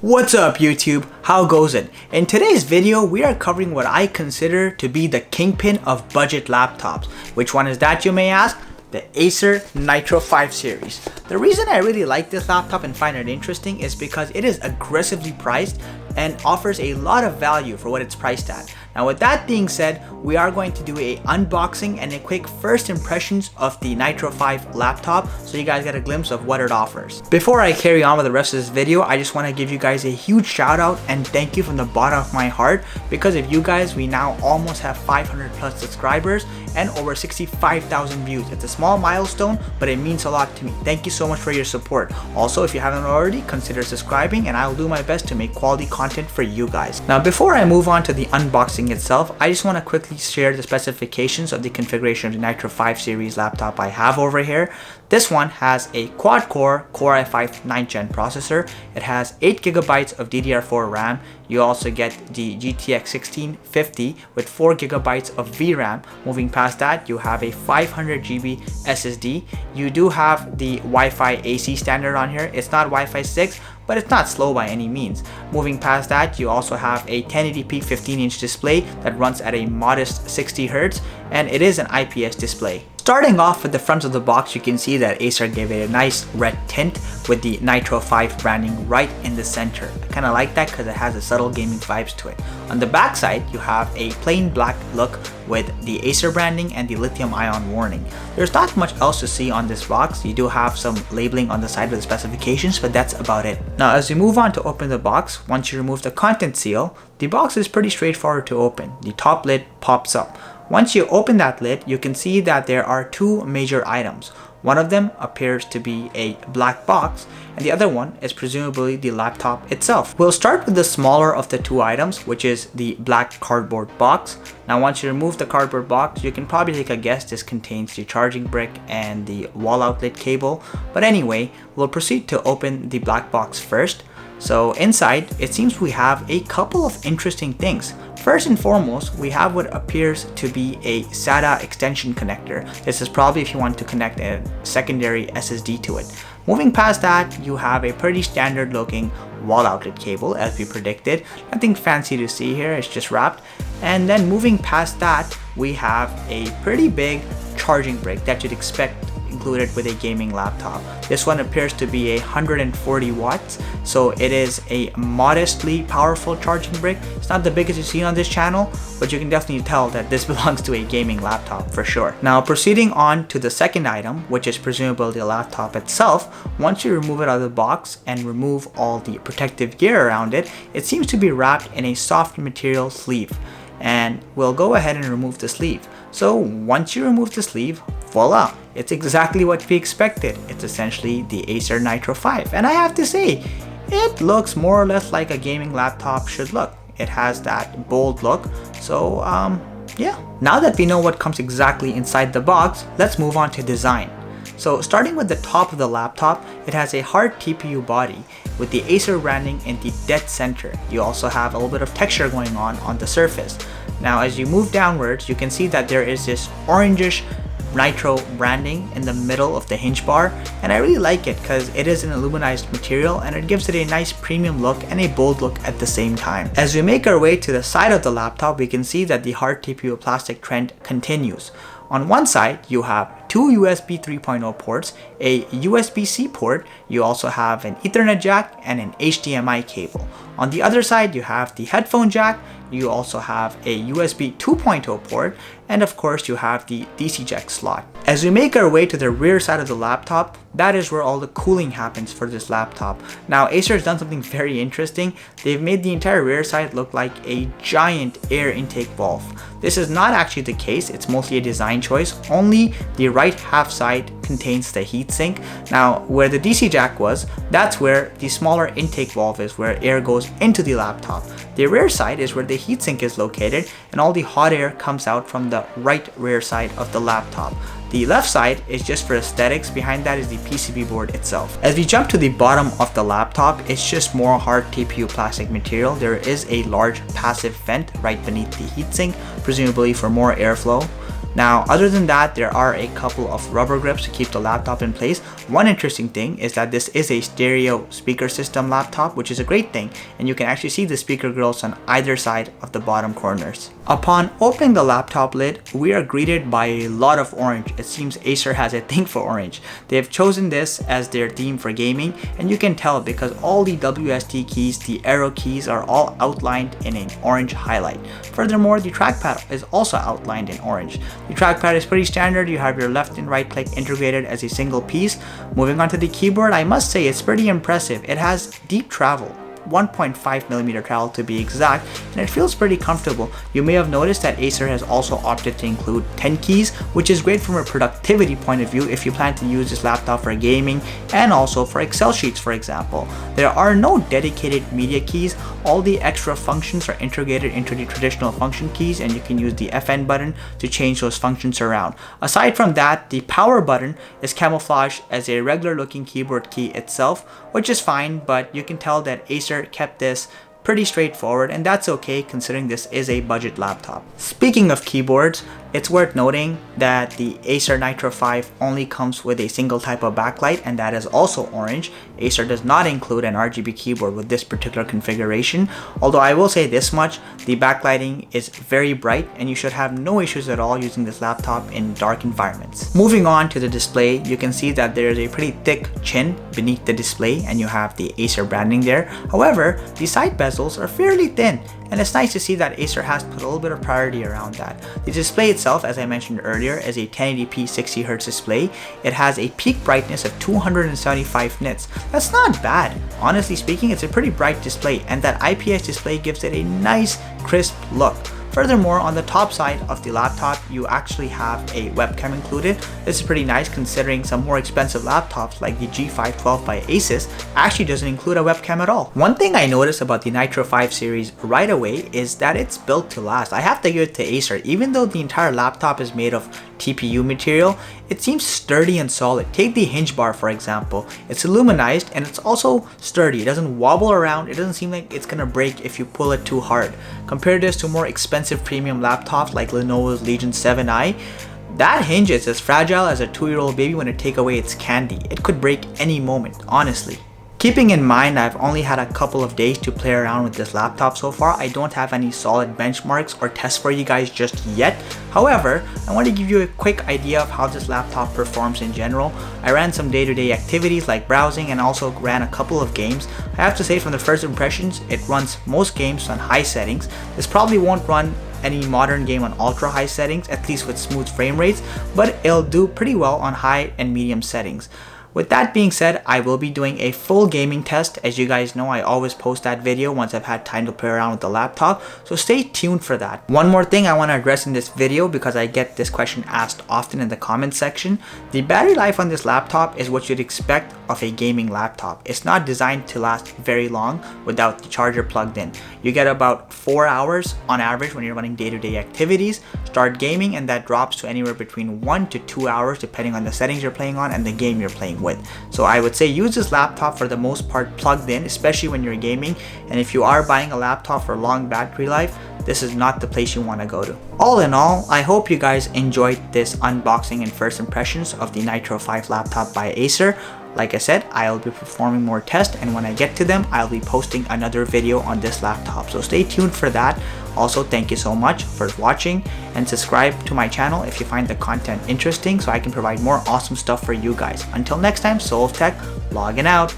What's up YouTube? How goes it? In today's video, we are covering what I consider to be the kingpin of budget laptops. Which one is that, you may ask? The Acer Nitro 5 series. The reason I really like this laptop and find it interesting is because it is aggressively priced and offers a lot of value for what it's priced at. Now with that being said, we are going to do a unboxing and a quick first impressions of the Nitro 5 laptop so you guys get a glimpse of what it offers. Before I carry on with the rest of this video, I just want to give you guys a huge shout out and thank you from the bottom of my heart. Because of you guys, we now almost have 500 plus subscribers and over 65,000 views. It's a small milestone, but it means a lot to me. Thank you so much for your support. Also, if you haven't already, consider subscribing and I will do my best to make quality content for you guys. Now before I move on to the unboxing itself, I just want to quickly share the specifications of the configuration of the Nitro 5 series laptop I have over here. This one has a quad-core Core i5 9th gen processor. It has 8 GB of DDR4 RAM. You also get the GTX 1650 with 4 GB of VRAM. Moving past that, you have a 500 GB SSD. You do have the Wi-Fi AC standard on here. It's not Wi-Fi 6, but it's not slow by any means. Moving past that, you also have a 1080p 15-inch display that runs at a modest 60 Hz, and it is an IPS display. Starting off with the front of the box, you can see that Acer gave it a nice red tint with the Nitro 5 branding right in the center. I kind of like that because it has a subtle gaming vibes to it. On the back side, you have a plain black look with the Acer branding and the lithium ion warning. There's not much else to see on this box. You do have some labeling on the side with the specifications, but that's about it. Now as we move on to open the box, once you remove the content seal, the box is pretty straightforward to open. The top lid pops up. Once you open that lid, you can see that there are two major items. One of them appears to be a black box, and the other one is presumably the laptop itself. We'll start with the smaller of the two items, which is the black cardboard box. Now once you remove the cardboard box, you can probably take a guess this contains the charging brick and the wall outlet cable. But anyway, we'll proceed to open the black box first. So inside, it seems we have a couple of interesting things. First and foremost, we have what appears to be a SATA extension connector. This is probably if you want to connect a secondary SSD to it. Moving past that, you have a pretty standard looking wall outlet cable as we predicted. Nothing fancy to see here, it's just wrapped. And then moving past that, we have a pretty big charging brick that you'd expect included with a gaming laptop. This one appears to be 140 watts, so it is a modestly powerful charging brick. It's not the biggest you've seen on this channel, but you can definitely tell that this belongs to a gaming laptop for sure. Now proceeding on to the second item, which is presumably the laptop itself. Once you remove it out of the box and remove all the protective gear around it, it seems to be wrapped in a soft material sleeve. And we'll go ahead and remove the sleeve. So once you remove the sleeve, voila, it's exactly what we expected. It's essentially the Acer Nitro 5, and I have to say, it looks more or less like a gaming laptop should look. It has that bold look, so yeah. Now that we know what comes exactly inside the box, let's move on to design. So starting with the top of the laptop, it has a hard TPU body with the Acer branding in the dead center. You also have a little bit of texture going on the surface. Now as you move downwards, you can see that there is this orangish Nitro branding in the middle of the hinge bar, and I really like it because it is an aluminized material and it gives it a nice premium look and a bold look at the same time. As we make our way to the side of the laptop, we can see that the hard TPU plastic trend continues. On one side, you have two USB 3.0 ports, a USB-C port, you also have an Ethernet jack and an HDMI cable. On the other side, you have the headphone jack, you also have a USB 2.0 port, and of course you have the DC jack slot. As we make our way to the rear side of the laptop, that is where all the cooling happens for this laptop. Now Acer has done something very interesting. They've made the entire rear side look like a giant air intake valve. This is not actually the case, it's mostly a design choice. Only the right half side contains the heatsink. Now where the DC jack was, that's where the smaller intake valve is, where air goes into the laptop. The rear side is where the heatsink is located and all the hot air comes out from the right rear side of the laptop. The left side is just for aesthetics, behind that is the PCB board itself. As we jump to the bottom of the laptop, it's just more hard TPU plastic material. There is a large passive vent right beneath the heatsink, presumably for more airflow. Now, other than that, there are a couple of rubber grips to keep the laptop in place. One interesting thing is that this is a stereo speaker system laptop, which is a great thing, and you can actually see the speaker grills on either side of the bottom corners. Upon opening the laptop lid, we are greeted by a lot of orange. It seems Acer has a thing for orange. They have chosen this as their theme for gaming, and you can tell because all the WSD keys, the arrow keys are all outlined in an orange highlight. Furthermore, the trackpad is also outlined in orange. The trackpad is pretty standard. You have your left and right click integrated as a single piece. Moving on to the keyboard, I must say it's pretty impressive. It has deep travel, 1.5mm travel to be exact, and it feels pretty comfortable. You may have noticed that Acer has also opted to include 10 keys, which is great from a productivity point of view if you plan to use this laptop for gaming and also for Excel sheets, for example. There are no dedicated media keys. All the extra functions are integrated into the traditional function keys, and you can use the FN button to change those functions around. Aside from that, the power button is camouflaged as a regular looking keyboard key itself, which is fine, but you can tell that Acer kept this pretty straightforward, and that's okay considering this is a budget laptop. Speaking of keyboards, it's worth noting that the Acer Nitro 5 only comes with a single type of backlight, and that is also orange. Acer does not include an RGB keyboard with this particular configuration, although I will say this much, the backlighting is very bright and you should have no issues at all using this laptop in dark environments. Moving on to the display, you can see that there is a pretty thick chin beneath the display and you have the Acer branding there. However, the side bezels are fairly thin, and it's nice to see that Acer has put a little bit of priority around that. The display itself, as I mentioned earlier, is a 1080p 60Hz display. It has a peak brightness of 275 nits. That's not bad. Honestly speaking, it's a pretty bright display, and that IPS display gives it a nice, crisp look. Furthermore, on the top side of the laptop, you actually have a webcam included. This is pretty nice considering some more expensive laptops like the G512 by Asus actually doesn't include a webcam at all. One thing I noticed about the Nitro 5 series right away is that it's built to last. I have to give it to Acer. Even though the entire laptop is made of TPU material, it seems sturdy and solid. Take the hinge bar for example. It's aluminized and it's also sturdy. It doesn't wobble around. It doesn't seem like it's gonna break if you pull it too hard. Compare this to more expensive premium laptops like Lenovo's Legion 7i. That hinge is as fragile as a 2-year-old baby when you take away its candy. It could break any moment, honestly. Keeping in mind I've only had a couple of days to play around with this laptop so far, I don't have any solid benchmarks or tests for you guys just yet. However, I want to give you a quick idea of how this laptop performs in general. I ran some day-to-day activities like browsing and also ran a couple of games. I have to say from the first impressions, it runs most games on high settings. This probably won't run any modern game on ultra high settings, at least with smooth frame rates, but it'll do pretty well on high and medium settings. With that being said, I will be doing a full gaming test. As you guys know, I always post that video once I've had time to play around with the laptop, so stay tuned for that. One more thing I want to address in this video because I get this question asked often in the comment section. The battery life on this laptop is what you'd expect of a gaming laptop. It's not designed to last very long without the charger plugged in. You get about 4 hours on average when you're running day-to-day activities. Start gaming and that drops to anywhere between 1 to 2 hours depending on the settings you're playing on and the game you're playing with. So I would say use this laptop for the most part plugged in, especially when you're gaming, and if you are buying a laptop for long battery life, this is not the place you want to go to. All in all, I hope you guys enjoyed this unboxing and first impressions of the Nitro 5 laptop by Acer. Like I said, I'll be performing more tests, and when I get to them, I'll be posting another video on this laptop. So stay tuned for that. Also, thank you so much for watching, and subscribe to my channel if you find the content interesting so I can provide more awesome stuff for you guys. Until next time, Soul of Tech, logging out.